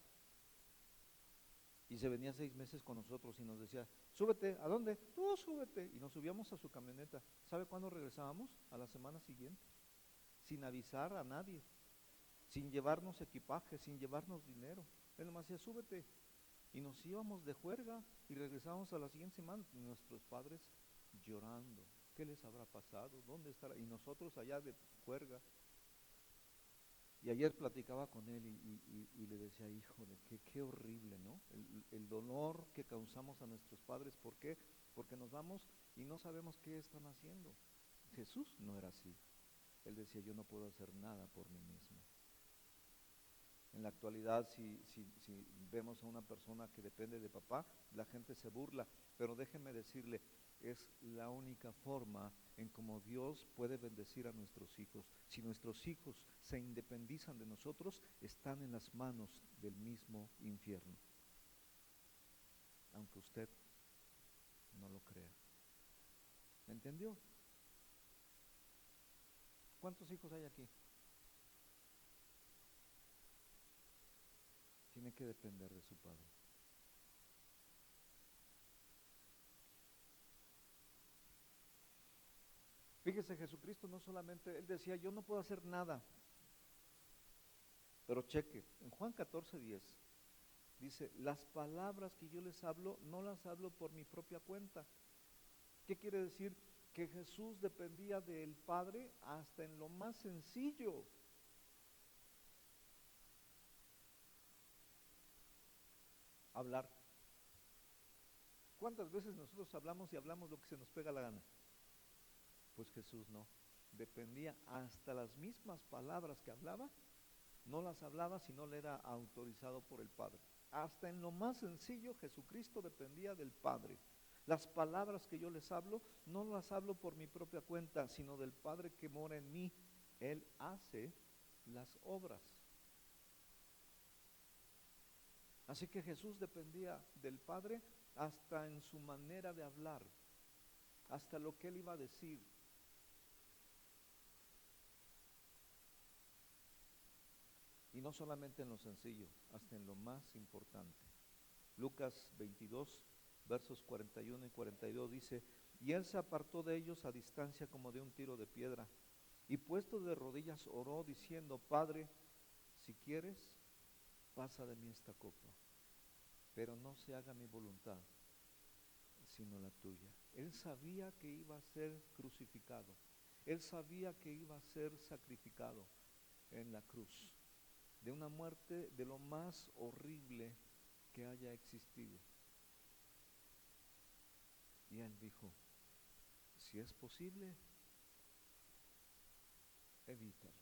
Y se venía 6 meses con nosotros y nos decía, súbete, ¿a dónde? Tú súbete. Y nos subíamos a su camioneta. ¿Sabe cuándo regresábamos? A la semana siguiente. Sin avisar a nadie, sin llevarnos equipaje, sin llevarnos dinero. Él nomás decía, súbete. Y nos íbamos de juerga y regresábamos a la siguiente semana. Y nuestros padres llorando. ¿Qué les habrá pasado? ¿Dónde estará? Y nosotros allá de juerga. Y ayer platicaba con él y le decía, híjole, qué horrible, ¿no? El dolor que causamos a nuestros padres. ¿Por qué? Porque nos vamos y no sabemos qué están haciendo. Jesús no era así. Él decía, yo no puedo hacer nada por mí mismo. En la actualidad, si vemos a una persona que depende de papá, la gente se burla, pero déjeme decirle, es la única forma en cómo Dios puede bendecir a nuestros hijos. Si nuestros hijos se independizan de nosotros, están en las manos del mismo infierno, aunque usted no lo crea. ¿Me entendió? ¿Cuántos hijos hay aquí? Tiene que depender de su padre. Fíjese, Jesucristo no solamente, Él decía, yo no puedo hacer nada, pero cheque, en Juan 14:10, dice, las palabras que yo les hablo, no las hablo por mi propia cuenta. ¿Qué quiere decir? Que Jesús dependía del Padre hasta en lo más sencillo. Hablar. ¿Cuántas veces nosotros hablamos y hablamos lo que se nos pega la gana? Pues Jesús no. Dependía hasta las mismas palabras que hablaba, no las hablaba si no le era autorizado por el Padre. Hasta en lo más sencillo Jesucristo dependía del Padre. Las palabras que yo les hablo, no las hablo por mi propia cuenta, sino del Padre que mora en mí. Él hace las obras. Así que Jesús dependía del Padre hasta en su manera de hablar, hasta lo que Él iba a decir. Y no solamente en lo sencillo, hasta en lo más importante. Lucas 22, versos 41 y 42 dice, y Él se apartó de ellos a distancia como de un tiro de piedra, y puesto de rodillas oró diciendo, Padre, si quieres, pasa de mí esta copa, pero no se haga mi voluntad, sino la tuya. Él sabía que iba a ser crucificado, Él sabía que iba a ser sacrificado en la cruz, de una muerte de lo más horrible que haya existido. Y Él dijo, si es posible, evítalo,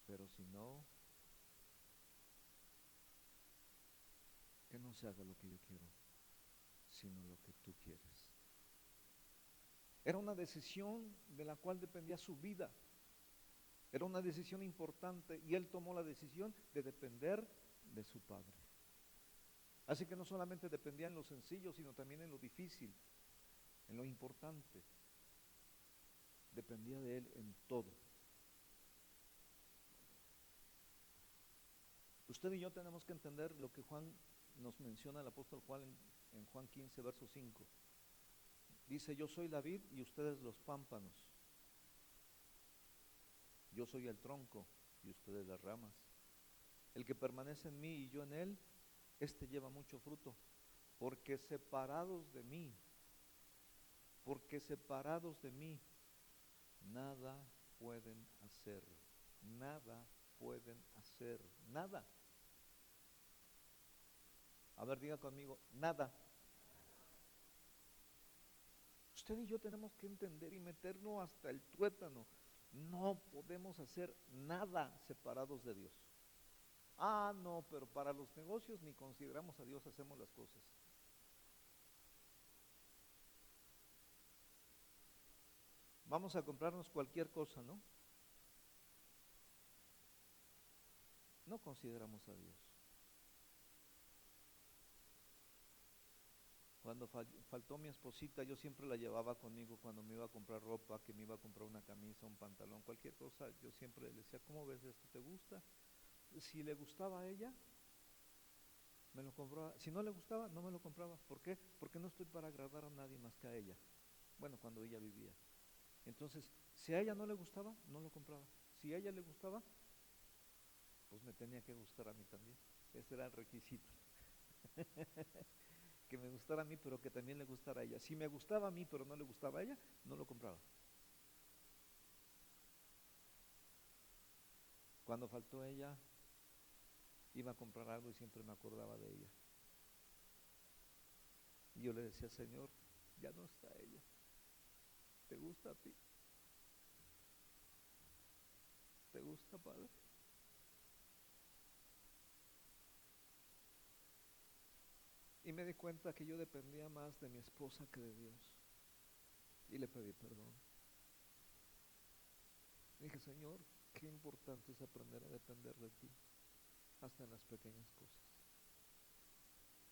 pero si no, que no se haga lo que yo quiero, sino lo que tú quieres. Era una decisión de la cual dependía su vida. Era una decisión importante y Él tomó la decisión de depender de su Padre. Así que no solamente dependía en lo sencillo, sino también en lo difícil, en lo importante. Dependía de Él en todo. Usted y yo tenemos que entender lo que Juan nos menciona, el apóstol Juan en Juan 15, verso 5. Dice, yo soy la vid y ustedes los pámpanos. Yo soy el tronco y ustedes las ramas. El que permanece en mí y yo en él, este lleva mucho fruto, porque separados de mí, nada pueden hacer. nada pueden hacer, nada. A ver, diga conmigo, nada. Usted y yo tenemos que entender y meternos hasta el tuétano. No podemos hacer nada separados de Dios. Ah, no, pero para los negocios ni consideramos a Dios, hacemos las cosas. Vamos a comprarnos cualquier cosa, ¿no? No consideramos a Dios. Cuando faltó mi esposita, yo siempre la llevaba conmigo cuando me iba a comprar ropa, que me iba a comprar una camisa, un pantalón, cualquier cosa. Yo siempre le decía, ¿cómo ves esto? ¿Te gusta? Si le gustaba a ella, me lo compraba. Si no le gustaba, no me lo compraba. ¿Por qué? Porque no estoy para agradar a nadie más que a ella. Bueno, cuando ella vivía. Entonces, si a ella no le gustaba, no lo compraba. Si a ella le gustaba, pues me tenía que gustar a mí también. Ese era el requisito. Que me gustara a mí, pero que también le gustara a ella. Si me gustaba a mí, pero no le gustaba a ella, no lo compraba. Cuando faltó ella, iba a comprar algo y siempre me acordaba de ella. Y yo le decía, Señor, ya no está ella. ¿Te gusta a ti? ¿Te gusta, Padre? Y me di cuenta que yo dependía más de mi esposa que de Dios. Y le pedí perdón. Dije, Señor, qué importante es aprender a depender de ti, hasta en las pequeñas cosas.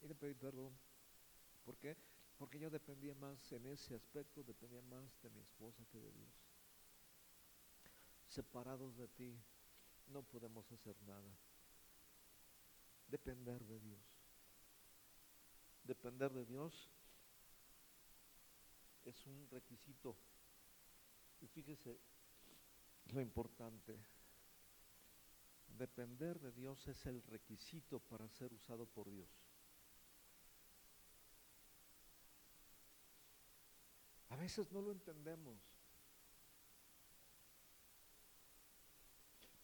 Y le pedí perdón. ¿Por qué? Porque yo dependía más en ese aspecto, dependía más de mi esposa que de Dios. Separados de ti, no podemos hacer nada. Depender de Dios. Depender de Dios es un requisito. Y fíjese lo importante. Depender de Dios es el requisito para ser usado por Dios. A veces no lo entendemos.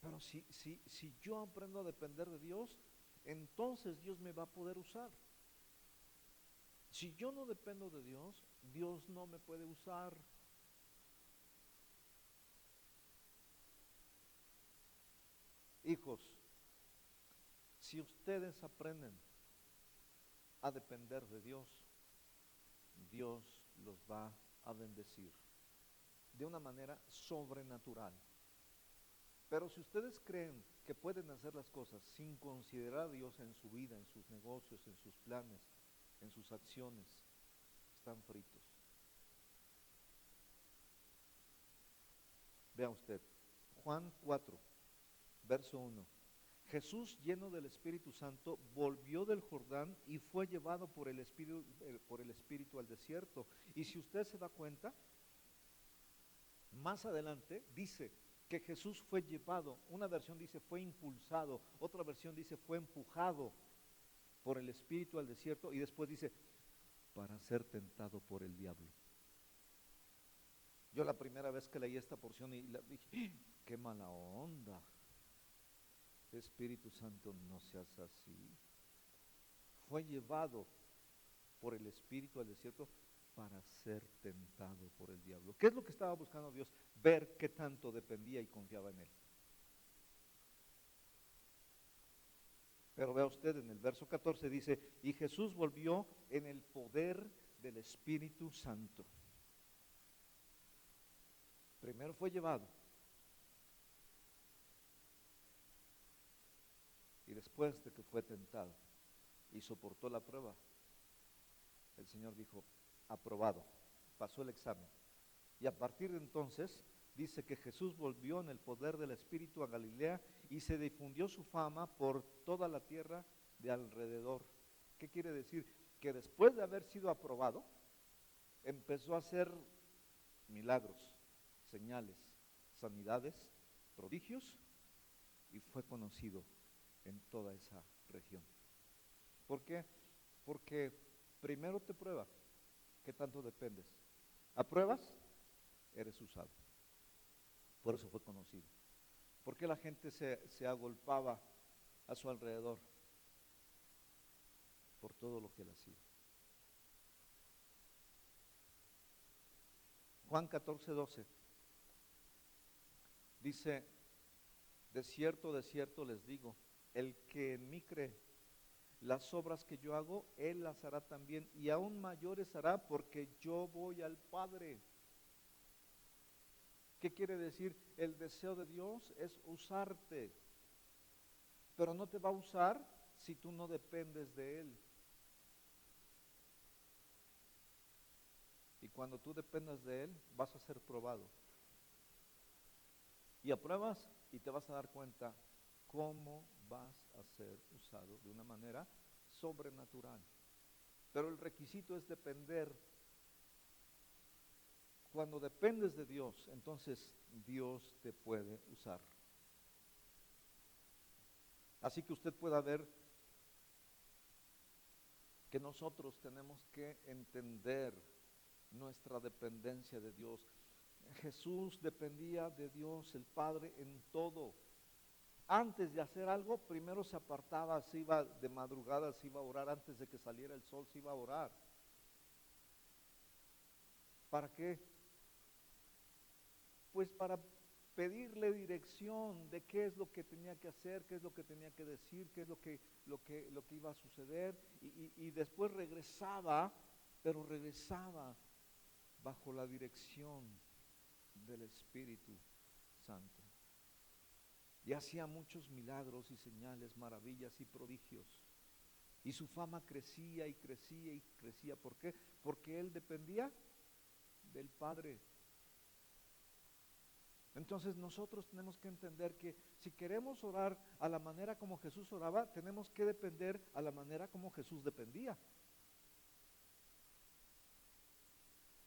Pero si yo aprendo a depender de Dios, entonces Dios me va a poder usar. Si yo no dependo de Dios, Dios no me puede usar. Hijos, si ustedes aprenden a depender de Dios, Dios los va a bendecir de una manera sobrenatural. Pero si ustedes creen que pueden hacer las cosas sin considerar a Dios en su vida, en sus negocios, en sus planes, en sus acciones, están fritos. Vea usted, Juan 4, verso 1. Jesús, lleno del Espíritu Santo, volvió del Jordán y fue llevado por el Espíritu al desierto. Y si usted se da cuenta, más adelante dice que Jesús fue llevado, una versión dice fue impulsado, otra versión dice fue empujado por el Espíritu al desierto, y después dice para ser tentado por el diablo. Yo la primera vez que leí esta porción y dije, qué mala onda. Espíritu Santo, no seas así. Fue llevado por el Espíritu al desierto para ser tentado por el diablo. ¿Qué es lo que estaba buscando Dios? Ver qué tanto dependía y confiaba en él. Pero vea usted, en el verso 14 dice, y Jesús volvió en el poder del Espíritu Santo. Primero fue llevado. Y después de que fue tentado y soportó la prueba, el Señor dijo, aprobado, pasó el examen. Y a partir de entonces dice que Jesús volvió en el poder del Espíritu a Galilea y se difundió su fama por toda la tierra de alrededor. ¿Qué quiere decir? Que después de haber sido aprobado, empezó a hacer milagros, señales, sanidades, prodigios, y fue conocido en toda esa región. ¿Por qué? Porque primero te prueba qué tanto dependes. ¿Apruebas? Eres usado. Por eso fue conocido. ¿Por qué la gente se agolpaba a su alrededor? Por todo lo que él hacía. Juan 14:12 dice: de cierto les digo, el que en mí cree, las obras que yo hago, él las hará también, y aún mayores hará, porque yo voy al Padre. ¿Qué quiere decir? El deseo de Dios es usarte, pero no te va a usar si tú no dependes de Él. Y cuando tú dependas de Él, vas a ser probado. Y apruebas y te vas a dar cuenta cómo vas a ser usado de una manera sobrenatural. Pero el requisito es depender. Cuando dependes de Dios, entonces Dios te puede usar. Así que usted pueda ver que nosotros tenemos que entender nuestra dependencia de Dios. Jesús dependía de Dios, el Padre, en todo. Antes de hacer algo, primero se apartaba, se iba de madrugada, se iba a orar, antes de que saliera el sol, se iba a orar. ¿Para qué? Pues para pedirle dirección de qué es lo que tenía que hacer, qué es lo que tenía que decir, qué es lo que iba a suceder, y después regresaba, pero regresaba bajo la dirección del Espíritu Santo. Y hacía muchos milagros y señales, maravillas y prodigios. Y su fama crecía y crecía y crecía. ¿Por qué? Porque él dependía del Padre. Entonces nosotros tenemos que entender que si queremos orar a la manera como Jesús oraba, tenemos que depender a la manera como Jesús dependía.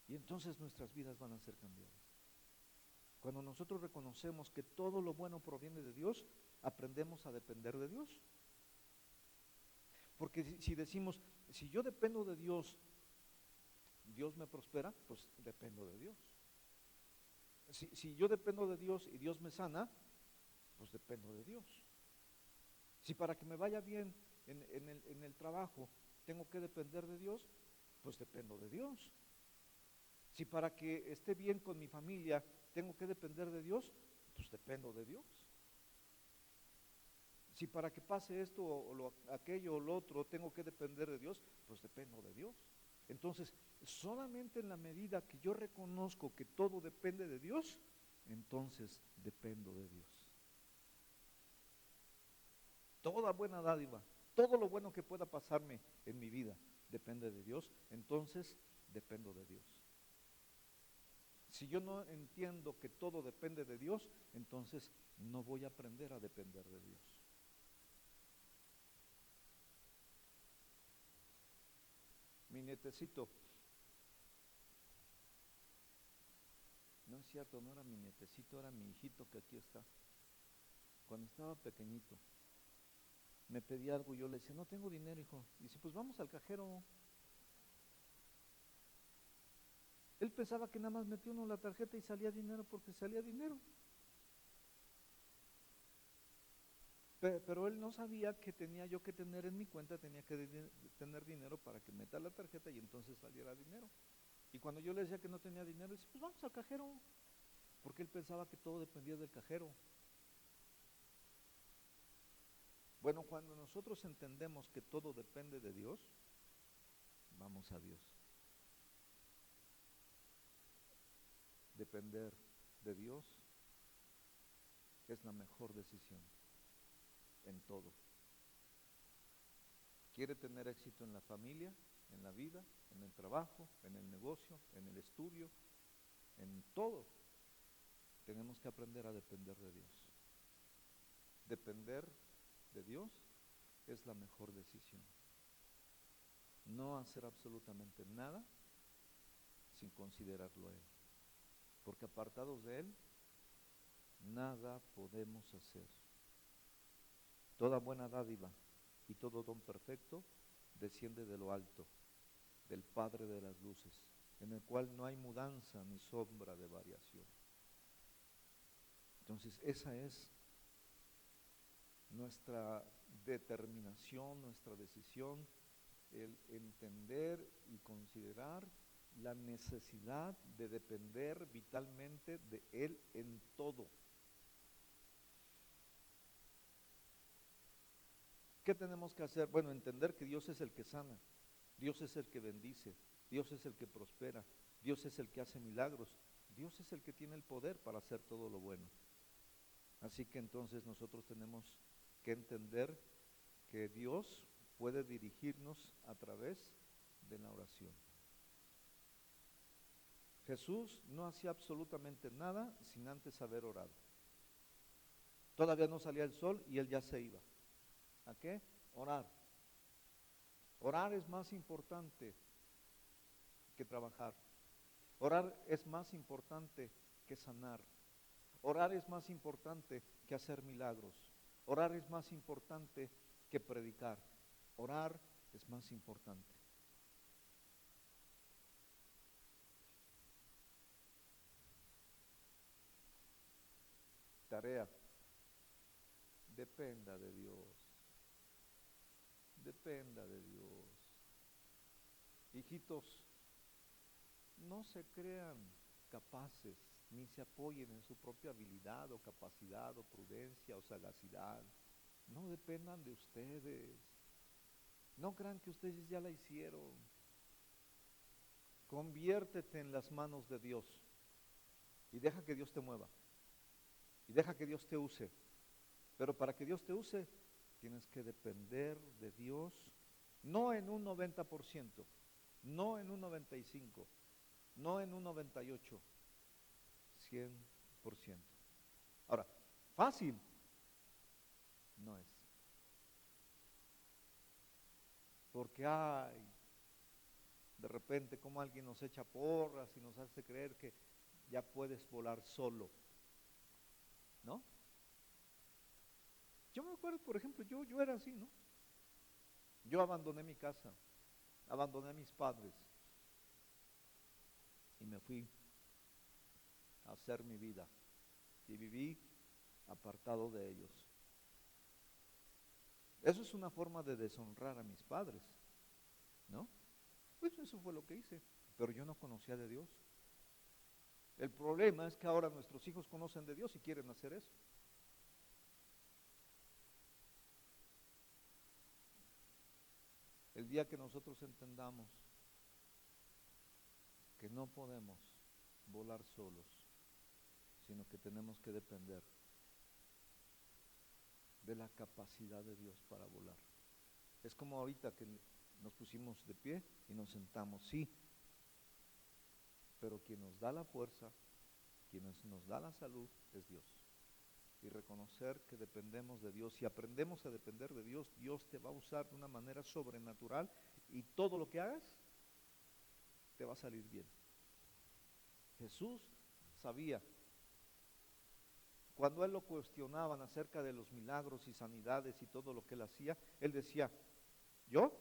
Y entonces nuestras vidas van a ser cambiadas. Cuando nosotros reconocemos que todo lo bueno proviene de Dios, aprendemos a depender de Dios. Porque si decimos, si yo dependo de Dios, Dios me prospera, pues dependo de Dios. Si yo dependo de Dios y Dios me sana, pues dependo de Dios. Si para que me vaya bien en el trabajo tengo que depender de Dios, pues dependo de Dios. Si para que esté bien con mi familia tengo que depender de Dios, pues dependo de Dios. Si para que pase esto o aquello o lo otro tengo que depender de Dios, pues dependo de Dios. Entonces, solamente en la medida que yo reconozco que todo depende de Dios, entonces dependo de Dios. Toda buena dádiva, todo lo bueno que pueda pasarme en mi vida depende de Dios, entonces dependo de Dios. Si yo no entiendo que todo depende de Dios, entonces no voy a aprender a depender de Dios. Mi nietecito, no es cierto, no era mi nietecito, era mi hijito que aquí está. Cuando estaba pequeñito, me pedía algo y yo le decía, no tengo dinero, hijo. Y dice, pues vamos al cajero. Él pensaba que nada más metió uno la tarjeta y salía dinero porque salía dinero. Pero él no sabía que tenía yo que tener en mi cuenta, tenía que tener dinero para que meta la tarjeta y entonces saliera dinero. Y cuando yo le decía que no tenía dinero, dice, pues vamos al cajero. Porque él pensaba que todo dependía del cajero. Bueno, cuando nosotros entendemos que todo depende de Dios, vamos a Dios. Depender de Dios es la mejor decisión en todo. ¿Quiere tener éxito en la familia, en la vida, en el trabajo, en el negocio, en el estudio, en todo? Tenemos que aprender a depender de Dios. Depender de Dios es la mejor decisión. No hacer absolutamente nada sin considerarlo a Él. Porque apartados de Él, nada podemos hacer. Toda buena dádiva y todo don perfecto desciende de lo alto, del Padre de las luces, en el cual no hay mudanza ni sombra de variación. Entonces, esa es nuestra determinación, nuestra decisión, el entender y considerar la necesidad de depender vitalmente de Él en todo. ¿Qué tenemos que hacer? Bueno, entender que Dios es el que sana, Dios es el que bendice, Dios es el que prospera, Dios es el que hace milagros, Dios es el que tiene el poder para hacer todo lo bueno. Así que entonces nosotros tenemos que entender que Dios puede dirigirnos a través de la oración. Jesús no hacía absolutamente nada sin antes haber orado. Todavía no salía el sol y él ya se iba. ¿A qué? Orar. Orar es más importante que trabajar. Orar es más importante que sanar. Orar es más importante que hacer milagros. Orar es más importante que predicar. Orar es más importante. Tarea. Dependa de Dios. Dependa de Dios. Hijitos, no se crean capaces, ni se apoyen en su propia habilidad o capacidad o prudencia o sagacidad. No dependan de ustedes. No crean que ustedes ya la hicieron. Conviértete en las manos de Dios y deja que Dios te mueva. Y deja que Dios te use. Pero para que Dios te use, tienes que depender de Dios, no en un 90%, no en un 95%, no en un 98%, 100%. Ahora, fácil no es. Porque hay, de repente, como alguien nos echa porras y nos hace creer que ya puedes volar solo, ¿no? Yo me acuerdo, por ejemplo, yo era así, ¿no? Yo abandoné mi casa, abandoné a mis padres y me fui a hacer mi vida y viví apartado de ellos. Eso es una forma de deshonrar a mis padres, ¿no? Pues eso fue lo que hice, pero yo no conocía de Dios. El problema es que ahora nuestros hijos conocen de Dios y quieren hacer eso. El día que nosotros entendamos que no podemos volar solos, sino que tenemos que depender de la capacidad de Dios para volar. Es como ahorita que nos pusimos de pie y nos sentamos, sí, pero quien nos da la fuerza, quien nos da la salud es Dios. Y reconocer que dependemos de Dios. Si aprendemos a depender de Dios, Dios te va a usar de una manera sobrenatural y todo lo que hagas te va a salir bien. Jesús sabía. Cuando él lo cuestionaban acerca de los milagros y sanidades y todo lo que él hacía, él decía, ¿yo?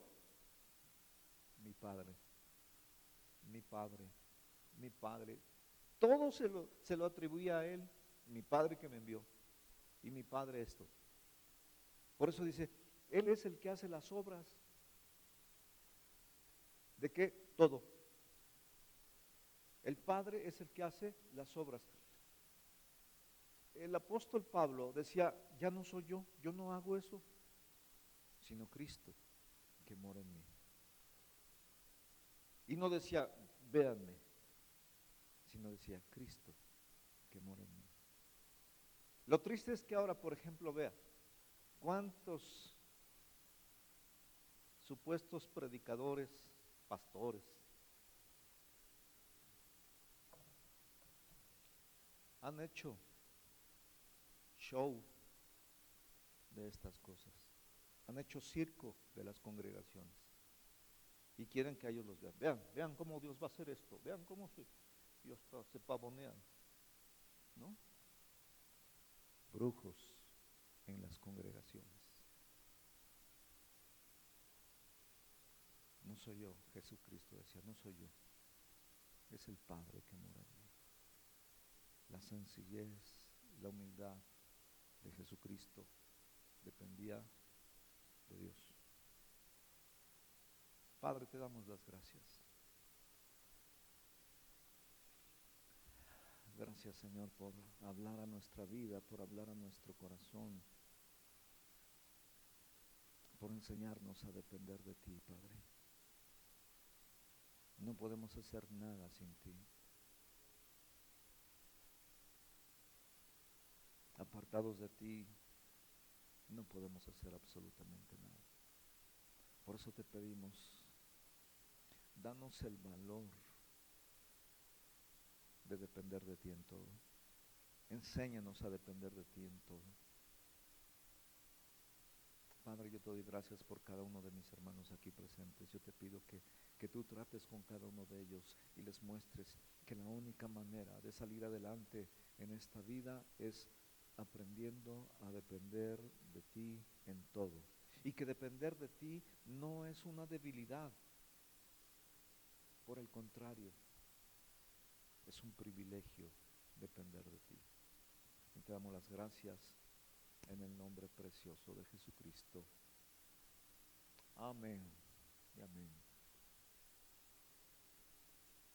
Mi Padre, mi Padre, mi Padre. Todo se lo atribuía a él, mi Padre que me envió. Y mi Padre esto. Por eso dice, Él es el que hace las obras. ¿De qué? Todo. El Padre es el que hace las obras. El apóstol Pablo decía, ya no soy yo no hago eso, sino Cristo que mora en mí. Y no decía, véanme, sino decía, Cristo que mora en mí. Lo triste es que ahora, por ejemplo, vea, cuántos supuestos predicadores, pastores, han hecho show de estas cosas, han hecho circo de las congregaciones y quieren que ellos los vean. Vean cómo Dios va a hacer esto, vean cómo Dios se pavonean, ¿no? Brujos en las congregaciones. No soy yo, Jesucristo decía, no soy yo, es el Padre que mora en mí. La sencillez, la humildad de Jesucristo dependía de Dios. Padre, te damos las gracias. Gracias, Señor, por hablar a nuestra vida, por hablar a nuestro corazón, por enseñarnos a depender de ti, Padre. No podemos hacer nada sin ti. Apartados de ti, no podemos hacer absolutamente nada. Por eso te pedimos, danos el valor de depender de ti en todo. Enséñanos a depender de ti en todo. Padre, yo te doy gracias por cada uno de mis hermanos aquí presentes. Yo te pido que tú trates con cada uno de ellos y les muestres que la única manera de salir adelante en esta vida es aprendiendo a depender de ti en todo. Y que depender de ti no es una debilidad, por el contrario, es un privilegio depender de ti. Y te damos las gracias en el nombre precioso de Jesucristo. Amén y amén.